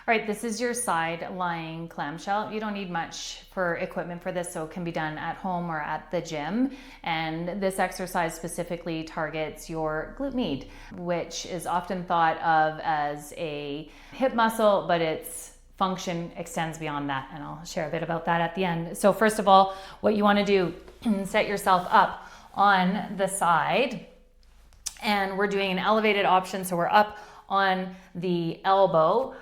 All right, this is your side lying clamshell. You don't need much for equipment for this, so it can be done at home or at the gym. And this exercise specifically targets your glute med, which is often thought of as a hip muscle, but its function extends beyond that. And I'll share a bit about that at the end. So first of all, what you want to do, set yourself up on the side, and we're doing an elevated option. So we're up on the elbow.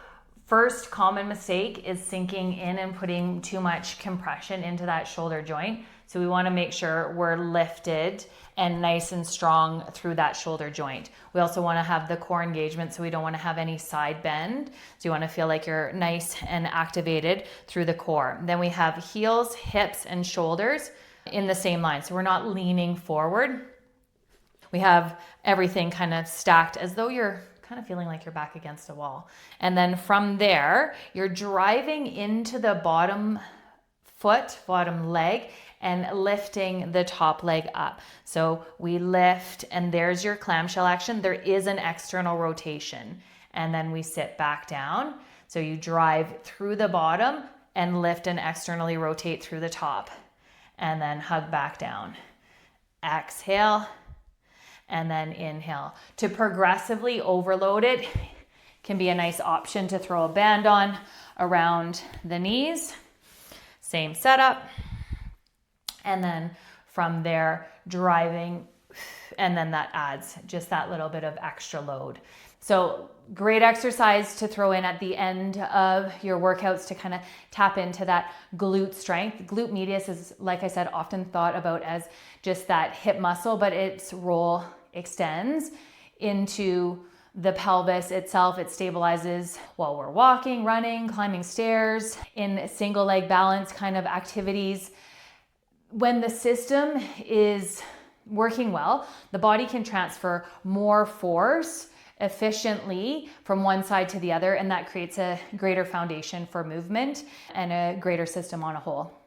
First common mistake is sinking in and putting too much compression into that shoulder joint. So we want to make sure we're lifted and nice and strong through that shoulder joint. We also want to have the core engagement, so we don't want to have any side bend. So you want to feel like you're nice and activated through the core. Then we have heels, hips, and shoulders in the same line. So we're not leaning forward. We have everything kind of stacked as though you're kind of feeling like you're back against a wall. And then from there, you're driving into the bottom foot, bottom leg, and lifting the top leg up. So we lift, and there's your clamshell action. There is an external rotation, and then we sit back down. So you drive through the bottom and lift and externally rotate through the top, and then hug back down. Exhale, and then inhale. To progressively overload it can be a nice option to throw a band on around the knees. Same setup. And then from there, driving, and then that adds just that little bit of extra load. So great exercise to throw in at the end of your workouts to kind of tap into that glute strength. Glute medius is, like I said, often thought about as just that hip muscle, but its role extends into the pelvis itself. It stabilizes while we're walking, running, climbing stairs, in single leg balance kind of activities. When the system is working well, the body can transfer more force efficiently from one side to the other, and that creates a greater foundation for movement and a greater system on a whole.